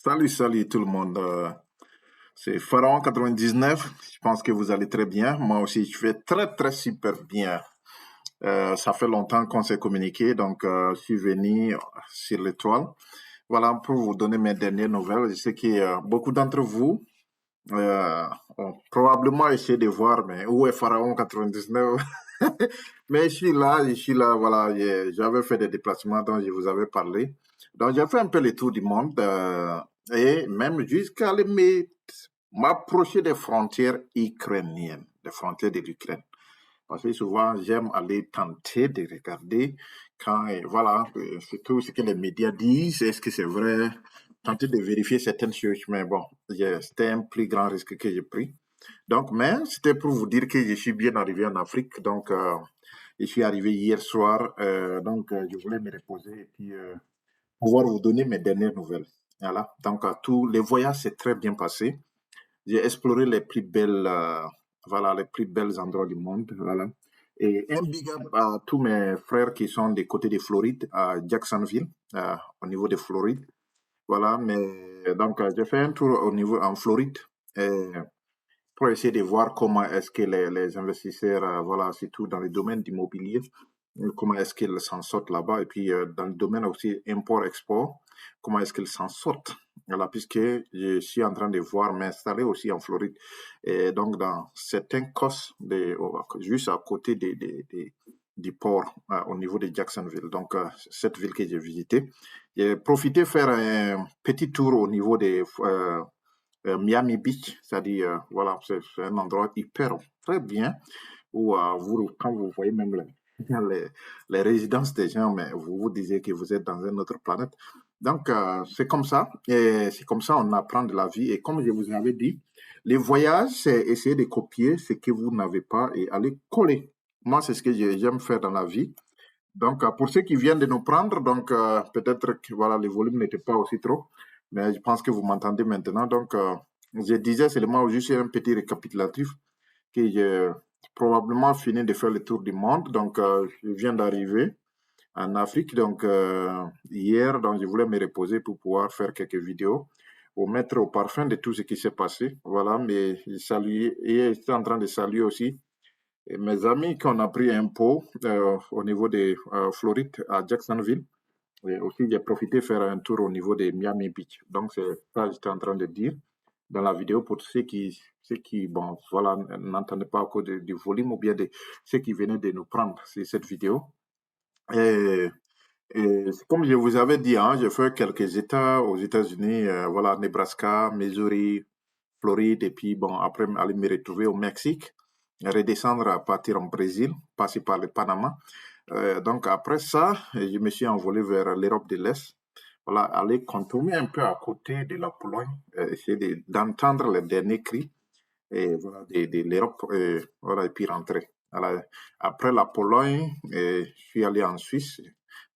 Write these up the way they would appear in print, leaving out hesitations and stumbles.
Salut tout le monde. C'est Pharaon 99. Je pense que vous allez très bien. Moi aussi, je vais très super bien. Ça fait longtemps qu'on s'est communiqué, donc je suis venu sur l'étoile. Voilà pour vous donner mes dernières nouvelles. Je sais que beaucoup d'entre vous euh, ont probablement essayé de voir, mais où est Pharaon 99? Mais je suis là, voilà. J'avais fait des déplacements dont je vous avais parlé. Donc, j'ai fait un peu le tour du monde et même jusqu'à m'approcher des frontières ukrainiennes, des frontières de l'Ukraine. Parce que souvent, j'aime aller tenter de regarder quand, voilà, c'est tout ce que les médias disent. Est-ce que c'est vrai? Tenter de vérifier certaines choses. Mais bon, c'était un plus grand risque que j'ai pris. Donc, mais c'était pour vous dire que je suis bien arrivé en Afrique. Donc, je suis arrivé hier soir. Donc, je voulais me reposer et puis pouvoir vous donner mes dernières nouvelles. Voilà. Donc, tous les voyages s'est très bien passé. J'ai exploré voilà, les plus belles endroits du monde. Voilà. Et un big up à tous mes frères qui sont des côtés de Floride, à Jacksonville, au niveau de Floride. Voilà. Mais donc, j'ai fait un tour au niveau en Floride. Et pour essayer de voir comment est-ce que les investisseurs, voilà, surtout dans le domaine d'immobilier, comment est-ce qu'ils s'en sortent là-bas. Et puis, dans le domaine aussi import-export, comment est-ce qu'ils s'en sortent. Voilà, puisque je suis en train de voir m'installer aussi en Floride. Et donc, dans certains costs, juste à côté du port, au niveau de Jacksonville. Donc, cette ville que j'ai visitée. J'ai profité faire un petit tour au niveau des Miami Beach, c'est-à-dire, voilà, c'est un endroit hyper, très bien, où quand vous voyez même les, les résidences des gens, mais vous vous disiez que vous êtes dans une autre planète. Donc, c'est comme ça, et c'est comme ça on apprend de la vie. Et comme je vous avais dit, les voyages, c'est essayer de copier ce que vous n'avez pas et aller coller. Moi, c'est ce que j'aime faire dans la vie. Donc, pour ceux qui viennent de nous prendre, donc peut-être que voilà, le volume n'était pas aussi trop, mais je pense que vous m'entendez maintenant. Donc, je disais seulement juste un petit récapitulatif que j'ai probablement fini de faire le tour du monde. Donc, je viens d'arriver en Afrique, donc hier, donc je voulais me reposer pour pouvoir faire quelques vidéos pour mettre au parfum de tout ce qui s'est passé. Voilà, mais je salue, et j'étais en train de saluer aussi et mes amis qu'on a pris un pot au niveau de Floride à Jacksonville. Et aussi, j'ai profité de faire un tour au niveau de Miami Beach. Donc, c'est ça que j'étais en train de dire dans la vidéo pour ceux qui bon, voilà, n'entendaient pas encore du volume ou bien de ceux qui venaient de nous prendre sur cette vidéo. Et, et comme je vous avais dit, hein, j'ai fait quelques États aux États-Unis, voilà, Nebraska, Missouri, Floride, et puis bon, après aller me retrouver au Mexique, redescendre à partir en Brésil, passer par le Panama. Donc après ça, je me suis envolé vers l'Europe de l'Est. Voilà, aller contourner un peu à côté de la Pologne, essayer d'entendre les derniers cris et voilà, de l'Europe, voilà, et puis rentrer. Voilà. Après la Pologne, je suis allé en Suisse,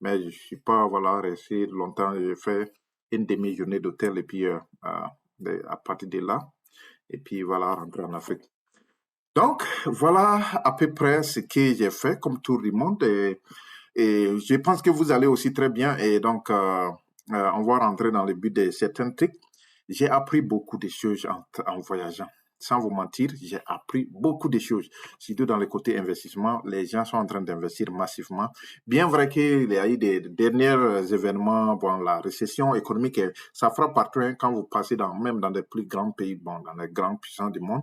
mais je suis pas voilà, resté longtemps. J'ai fait une demi-journée d'hôtel et puis à partir de là, et puis voilà, rentrer en Afrique. Donc, voilà à peu près ce que j'ai fait comme tour du monde et je pense que vous allez aussi très bien et donc on va rentrer dans le but de certains trucs. J'ai appris beaucoup de choses en voyageant. Sans vous mentir, j'ai appris beaucoup de choses, surtout dans le côté investissement. Les gens sont en train d'investir massivement. Bien vrai qu'il y a eu des derniers événements, bon, la récession économique, ça frappe partout hein, quand vous passez même dans les plus grands pays, bon, dans les grands puissants du monde.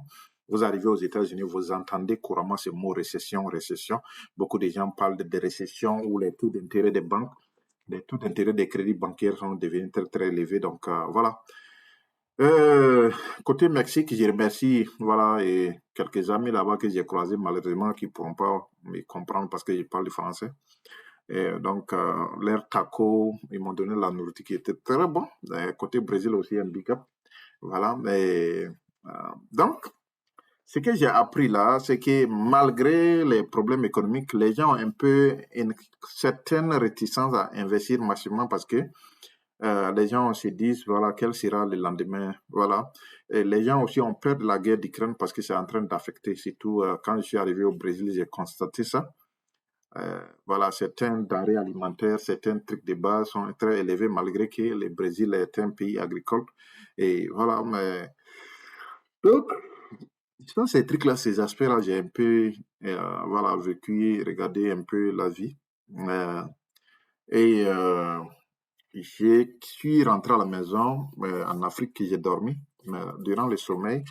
Vous arrivez aux États-Unis, vous entendez couramment ce mot récession, récession. Beaucoup de gens parlent de récession où les taux d'intérêt des banques, les taux d'intérêt des crédits bancaires sont devenus très élevés. Donc voilà. Euh, Côté Mexique, je remercie voilà, et quelques amis là-bas que j'ai croisés, malheureusement, qui ne pourront pas me comprendre parce que je parle français. Et donc, leur taco, ils m'ont donné la nourriture qui était très bon. Côté Brésil aussi, un big up. Voilà. Donc, ce que j'ai appris là, c'est que malgré les problèmes économiques, les gens ont un peu une certaine réticence à investir massivement parce que les gens se disent, voilà, quel sera le lendemain, voilà. Et les gens aussi ont peur de la guerre d'Ukraine parce que c'est en train d'affecter, surtout quand je suis arrivé au Brésil, j'ai constaté ça. Voilà, certains denrées alimentaires, certains trucs de base sont très élevés malgré que le Brésil est un pays agricole. Et voilà, mais donc, dans ces trucs-là, ces aspects-là, j'ai un peu voilà, vécu, regardé un peu la vie. Euh, et je suis rentré à la maison en Afrique que j'ai dormi. Mais durant le sommeil,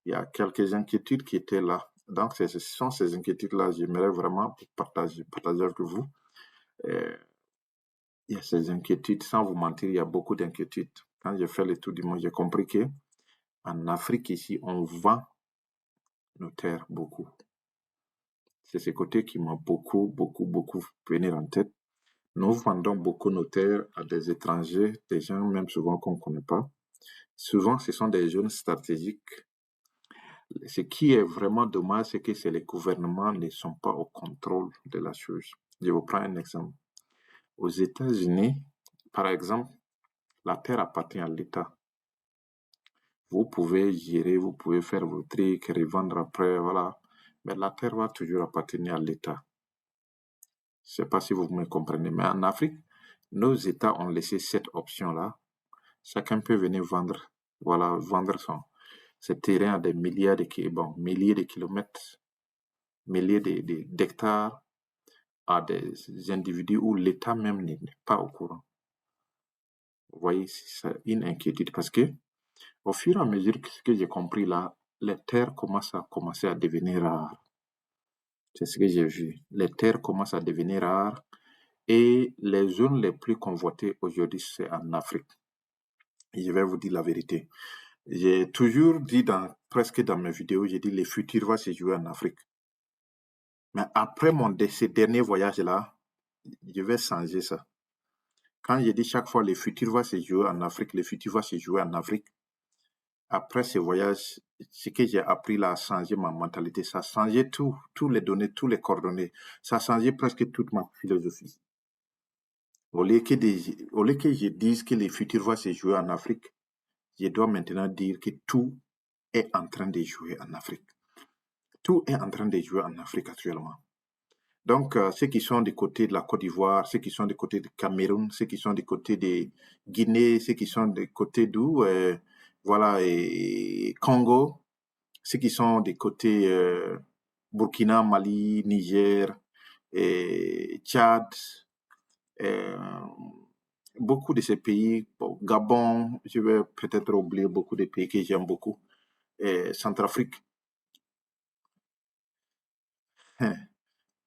il y a quelques inquiétudes qui étaient là. Donc, ce sont ces inquiétudes-là, j'aimerais vraiment partager avec vous. Euh, il y a ces inquiétudes, sans vous mentir, il y a beaucoup d'inquiétudes. Quand j'ai fait le tour du monde, j'ai compris que en Afrique, ici, on vend nos terres beaucoup. C'est ce côté qui m'a beaucoup venu en tête. Nous vendons beaucoup nos terres à des étrangers, des gens même souvent qu'on ne connaît pas. Souvent, ce sont des zones stratégiques. Ce qui est vraiment dommage, c'est que les gouvernements ne sont pas au contrôle de la chose. Je vous prends un exemple. Aux États-Unis, par exemple, la terre appartient à l'État. Vous pouvez gérer, vous pouvez faire vos trucs, revendre après, voilà. Mais la terre va toujours appartenir à l'État. Je ne sais pas si vous me comprenez, mais en Afrique, nos États ont laissé cette option-là. Chacun peut venir vendre, voilà, vendre ses terrains à des milliers de kilomètres, milliers d'hectares à des individus où l'État même n'est pas au courant. Vous voyez, c'est une inquiétude parce que au fur et à mesure que j'ai compris là, les terres commencent à devenir rares. C'est ce que j'ai vu. Les terres commencent à devenir rares et les zones les plus convoitées aujourd'hui, c'est en Afrique. Et je vais vous dire la vérité. J'ai toujours dit presque dans mes vidéos, j'ai dit le futur va se jouer en Afrique. Mais après ces derniers voyages-là, je vais changer ça. Quand je dis chaque fois le futur va se jouer en Afrique, le futur va se jouer en Afrique, après ces voyages, ce que j'ai appris là a changé ma mentalité, ça a changé tous les données, tous les coordonnées, ça a changé presque toute ma philosophie. Au lieu que je dise que le futur va se jouer en Afrique, je dois maintenant dire que tout est en train de jouer en Afrique. Tout est en train de jouer en Afrique actuellement. Donc, ceux qui sont du côté de la Côte d'Ivoire, ceux qui sont du côté du Cameroun, ceux qui sont du côté de Guinée, ceux qui sont du côté d'où, voilà, et Congo, ceux qui sont du côté Burkina, Mali, Niger, et Tchad, euh, beaucoup de ces pays, bon, Gabon, je vais peut-être oublier beaucoup de pays que j'aime beaucoup, et Centrafrique.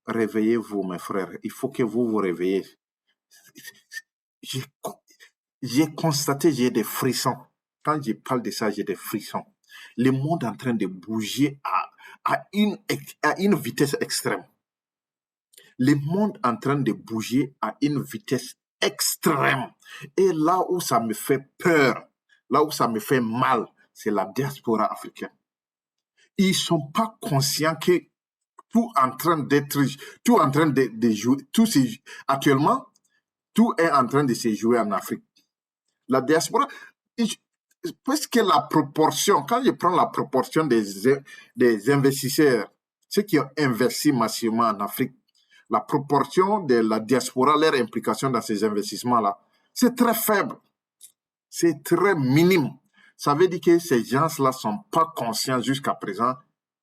Réveillez-vous, mes frères. Il faut que vous vous réveillez. J'ai j'ai constaté, j'ai des frissons. Quand je parle de ça, j'ai des frissons. Le monde est en train de bouger à une vitesse extrême. Le monde est en train de bouger à une vitesse extrême. Et là où ça me fait peur, là où ça me fait mal, c'est la diaspora africaine. Ils ne sont pas conscients que tout en train d'être, tout en train de jouer, actuellement, tout est en train de se jouer en Afrique. La diaspora, puisque la proportion, quand je prends la proportion des investisseurs, ceux qui ont investi massivement en Afrique, la proportion de la diaspora, leur implication dans ces investissements-là, c'est très faible. C'est très minime. Ça veut dire que ces gens-là ne sont pas conscients jusqu'à présent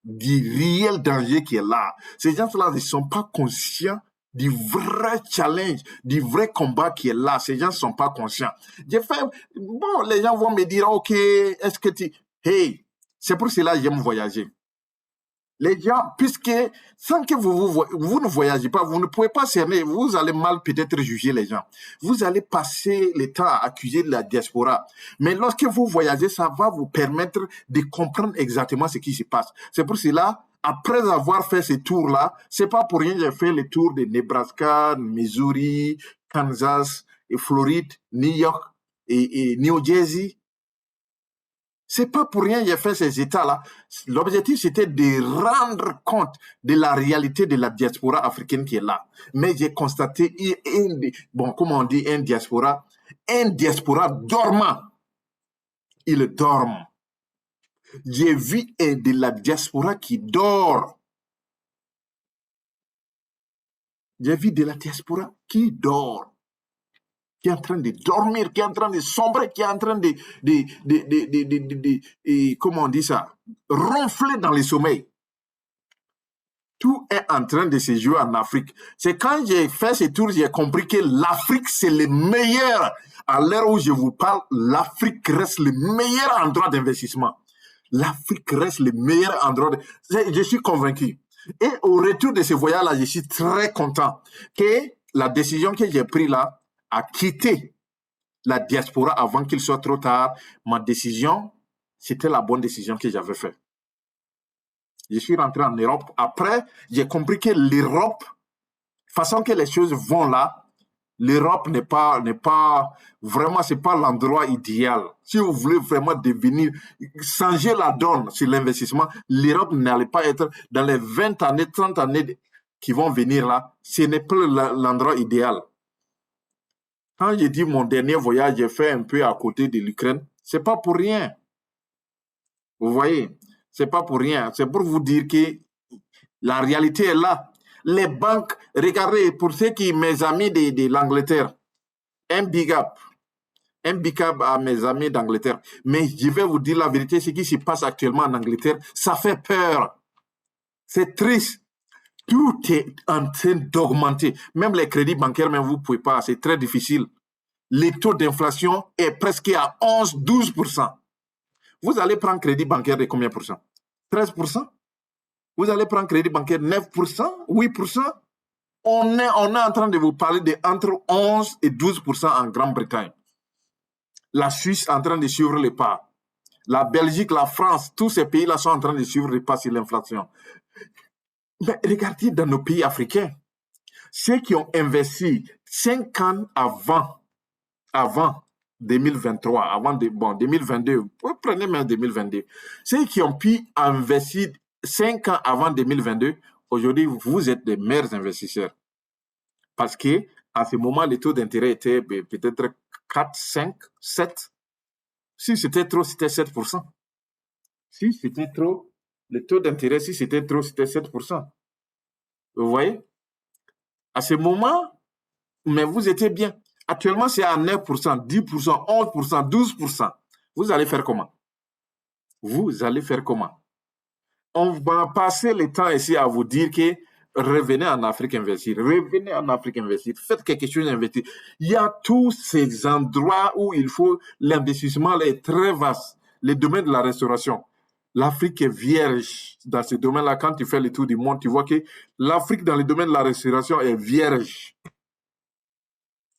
du réel danger qui est là. Ces gens-là ne sont pas conscients du vrai challenge, du vrai combat qui est là. Ces gens ne sont pas conscients. Bon, les gens vont me dire, OK, est-ce que tu... Hey, c'est pour cela que j'aime voyager. Les gens, puisque sans que vous ne voyagez pas, vous ne pouvez pas cerner, vous allez mal peut-être juger les gens. Vous allez passer le temps à accuser la diaspora. Mais lorsque vous voyagez, ça va vous permettre de comprendre exactement ce qui se passe. C'est pour cela, après avoir fait ce tour-là, c'est pas pour rien que j'ai fait le tour de Nebraska, Missouri, Kansas, et Floride, New York et New Jersey. C'est pas pour rien que j'ai fait ces états-là. L'objectif, c'était de rendre compte de la réalité de la diaspora africaine qui est là. Mais j'ai constaté, comment on dit, un diaspora dormant. Il dorment. J'ai vu de la diaspora qui dort. J'ai vu de la diaspora qui dort, qui est en train de dormir, qui est en train de sombrer, qui est en train comment on dit ça, ronfler dans le sommeil. Tout est en train de se jouer en Afrique. C'est quand j'ai fait ce tour, j'ai compris que l'Afrique, c'est le meilleur. À l'heure où je vous parle, l'Afrique reste le meilleur endroit d'investissement. L'Afrique reste le meilleur endroit. Je suis convaincu. Et au retour de ce voyage-là, je suis très content que la décision que j'ai prise là a quitté la diaspora avant qu'il soit trop tard. Ma décision, c'était la bonne décision que j'avais faite. Je suis rentré en Europe. Après, j'ai compris que l'Europe, façon que les choses vont là, l'Europe n'est pas vraiment, c'est pas l'endroit idéal. Si vous voulez vraiment devenir, changer la donne sur l'investissement, l'Europe n'allait pas être dans les 20 années, 30 années qui vont venir là, ce n'est pas l'endroit idéal. Quand j'ai dit mon dernier voyage, j'ai fait un peu à côté de l'Ukraine, c'est pas pour rien. Vous voyez, c'est pas pour rien. C'est pour vous dire que la réalité est là. Les banques, regardez, pour ceux qui, mes amis de l'Angleterre, un big up à mes amis d'Angleterre. Mais je vais vous dire la vérité, ce qui se passe actuellement en Angleterre, ça fait peur. C'est triste. Tout est en train d'augmenter. Même les crédits bancaires, même vous ne pouvez pas, c'est très difficile. Le taux d'inflation est presque à 11-12%. Vous allez prendre crédit bancaire de combien pour cent? 13%? Vous allez prendre crédit bancaire 9%? 8%? On est en train de vous parler de entre 11 et 12% en Grande-Bretagne. La Suisse est en train de suivre les pas. La Belgique, la France, tous ces pays-là sont en train de suivre les pas sur l'inflation. Mais regardez dans nos pays africains, ceux qui ont investi 5 ans avant 2023, avant 2022, prenez même 2022, ceux qui ont pu investir 5 ans avant 2022, aujourd'hui, vous êtes des meilleurs investisseurs. Parce que à ce moment, les taux d'intérêt étaient peut-être 4, 5, 7. Si c'était trop, c'était 7%. Si c'était trop, le taux d'intérêt, si c'était trop, c'était 7%. Vous voyez? À ce moment, mais vous étiez bien. Actuellement, c'est à 9%, 10%, 11%, 12%. Vous allez faire comment? Vous allez faire comment? On va passer le temps ici à vous dire que revenez en Afrique investir, revenez en Afrique investir, faites quelque chose investir. Il y a tous ces endroits où il faut, l'investissement est très vaste. Le domaine de la restauration. L'Afrique est vierge dans ce domaine-là. Quand tu fais le tour du monde, tu vois que l'Afrique dans le domaine de la restauration est vierge.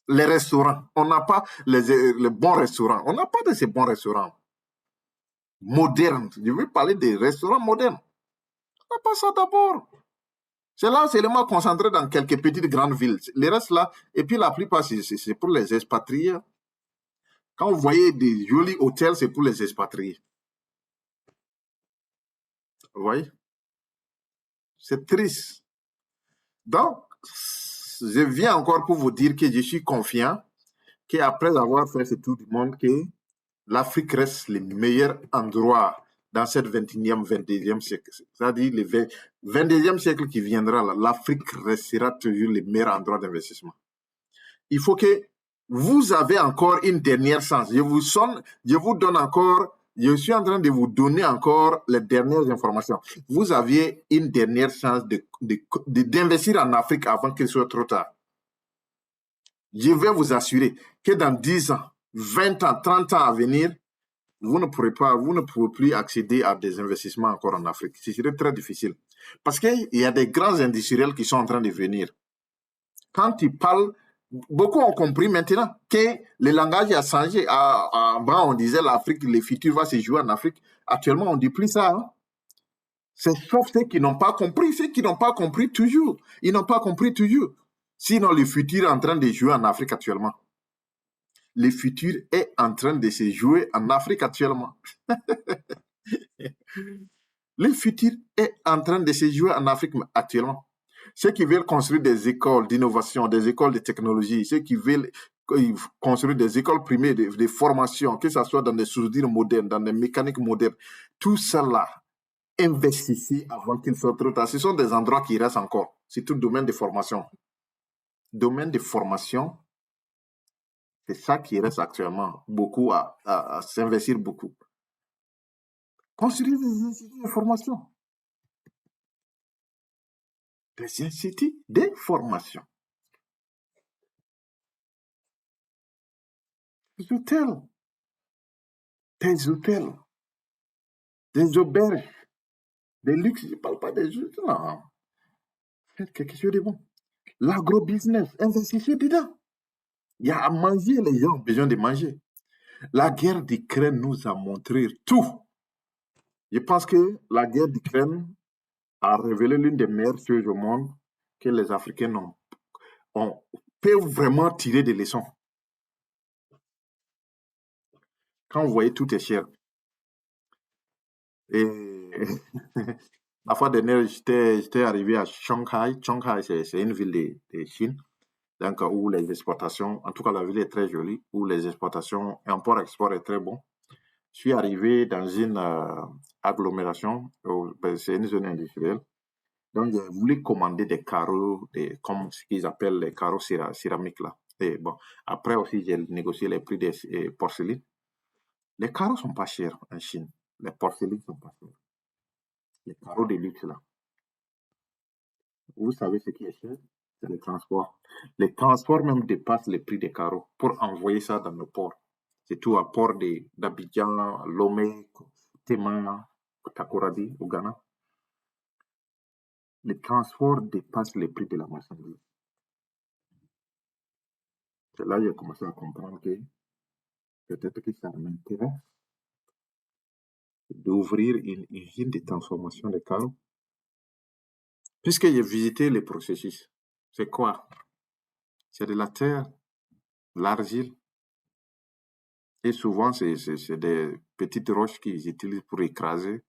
Les restaurants, on n'a pas les bons restaurants. On n'a pas de ces bons restaurants modernes. Je veux parler des restaurants modernes. On n'a pas ça d'abord. C'est là seulement concentré dans quelques petites grandes villes. Les restes là, et puis la plupart, c'est pour les expatriés. Quand vous voyez des jolis hôtels, c'est pour les expatriés. Vous voyez? C'est triste. Donc, je viens encore pour vous dire que je suis confiant qu'après avoir fait ce tour du monde, que l'Afrique reste le meilleur endroit dans cette 21e, 22e siècle. C'est-à-dire le 22e siècle qui viendra, l'Afrique restera toujours le meilleur endroit d'investissement. Il faut que vous avez encore une dernière chance. Je vous donne encore, je suis en train de vous donner encore les dernières informations. Vous aviez une dernière chance d'investir en Afrique avant qu'il soit trop tard. Je vais vous assurer que dans 10 ans, 20 ans, 30 ans à venir, vous ne pouvez plus accéder à des investissements encore en Afrique. Ce serait très difficile. Parce qu'il y a des grands industriels qui sont en train de venir. Quand ils parlent, beaucoup ont compris maintenant que le langage a changé. Avant, on disait l'Afrique, le futur va se jouer en Afrique. Actuellement, on ne dit plus ça. Hein? C'est sauf ceux qui n'ont pas compris. Ceux qui n'ont pas compris toujours. Ils n'ont pas compris toujours. Sinon, le futur est en train de jouer en Afrique actuellement. Le futur est en train de se jouer en Afrique actuellement. Le futur est en train de se jouer en Afrique actuellement. Ceux qui veulent construire des écoles d'innovation, des écoles de technologie, ceux qui veulent construire des écoles primaires de formation, que ce soit dans des soudures modernes, dans des mécaniques modernes, tout cela, investissez avant qu'il soit trop tard. Ce sont des endroits qui restent encore. C'est tout le domaine de formation. domaine de formation, c'est ça qui reste actuellement beaucoup à s'investir beaucoup. Construire des instituts de formation. Des instituts de formation. Des hôtels. Des hôtels. Des auberges. Des luxes. Je ne parle pas des jeux. Non. Faites quelque chose de bon. L'agro-business. Investissez dedans. Il y a à manger, les gens ont besoin de manger. La guerre d'Ukraine nous a montré tout. Je pense que la guerre d'Ukraine a révélé l'une des meilleures choses au monde que les Africains peuvent vraiment tirer des leçons. Quand vous voyez tout est cher. Et la fois dernière, j'étais arrivé à Shanghai. Shanghai, c'est une ville de Chine. Donc, où les exportations, en tout cas, la ville est très jolie, où les exportations, import-export est très bon. Je suis arrivé dans une agglomération, c'est une zone industrielle. Donc, j'ai voulu commander des carreaux, comme ce qu'ils appellent les carreaux céramiques là. Et bon, après aussi, j'ai négocié les prix des porcelaines. Les carreaux sont pas chers en Chine. Les porcelaines sont pas chers. Les carreaux de luxe là. Vous savez ce qui est cher? C'est le transport. Les transports même dépassent les prix des carreaux pour envoyer ça dans le port. C'est tout à port d'Abidjan, Lomé, Tema, Takoradi, au Ghana. Les transports dépassent les prix de la marchandise. C'est là que j'ai commencé à comprendre que peut-être que ça m'intéresse d'ouvrir une usine de transformation de carreaux. Puisque j'ai visité les processus. C'est quoi? C'est de la terre, l'argile. Et souvent, c'est des petites roches qu'ils utilisent pour écraser,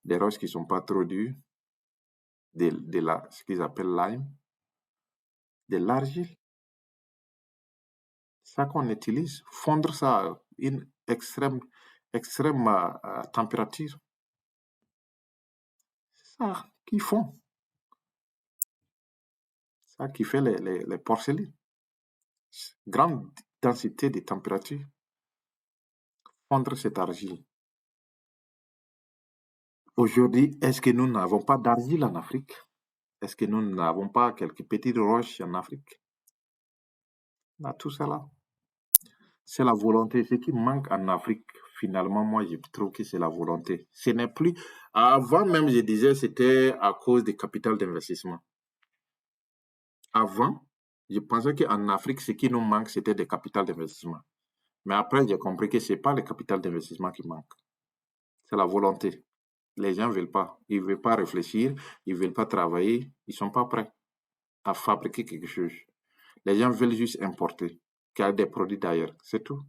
des roches qui ne sont pas trop dures, ce qu'ils appellent lime, de l'argile. Ça qu'on utilise, fondre ça à une extrême température. C'est ça qu'ils font. Ça qui fait les porcelaines. Grande densité de température. Fondre cette argile. Aujourd'hui, est-ce que nous n'avons pas d'argile en Afrique? Est-ce que nous n'avons pas quelques petites roches en Afrique? On a tout ça là. C'est la volonté. Ce qui manque en Afrique, finalement, moi, je trouve que c'est la volonté. Ce n'est plus. Avant même, je disais, c'était à cause des capitaux d'investissement. Avant, je pensais qu'en Afrique, ce qui nous manque, c'était des capitaux d'investissement. Mais après, j'ai compris que ce n'est pas les capitaux d'investissement qui manquent. C'est la volonté. Les gens ne veulent pas. Ils ne veulent pas réfléchir. Ils ne veulent pas travailler. Ils ne sont pas prêts à fabriquer quelque chose. Les gens veulent juste importer, qu'il y a des produits d'ailleurs. C'est tout.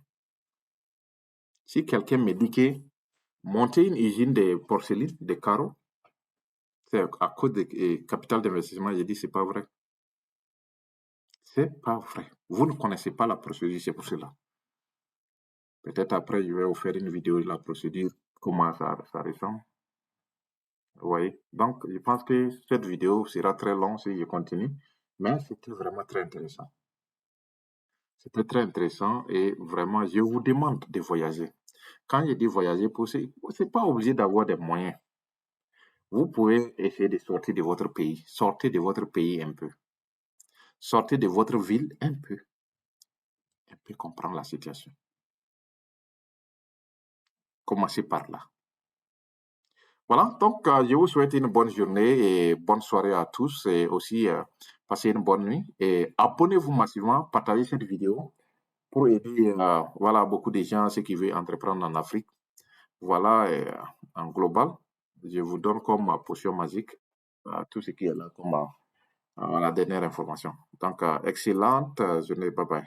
Si quelqu'un me dit que monter une usine de porcelaine, de carreaux, c'est à cause du capital d'investissement, je dis c'est pas vrai. C'est pas vrai. Vous ne connaissez pas la procédure, c'est pour cela. Peut-être après, je vais vous faire une vidéo de la procédure, comment ça ressemble. Vous voyez? Donc, je pense que cette vidéo sera très longue si je continue, mais c'était vraiment très intéressant. C'était très intéressant et vraiment, je vous demande de voyager. Quand je dis voyager, c'est pas obligé d'avoir des moyens. Vous pouvez essayer de sortir de votre pays. Sortez de votre pays un peu. Sortez de votre ville un peu. Un peu comprendre la situation. Commencez par là. Voilà, donc je vous souhaite une bonne journée et bonne soirée à tous et aussi passez une bonne nuit. Et abonnez-vous massivement, partagez cette vidéo pour aider voilà, beaucoup de gens, ceux qui veulent entreprendre en Afrique. Voilà, en global, je vous donne comme potion magique tout ce qui est là comme la dernière information. Donc, excellente journée, bye bye.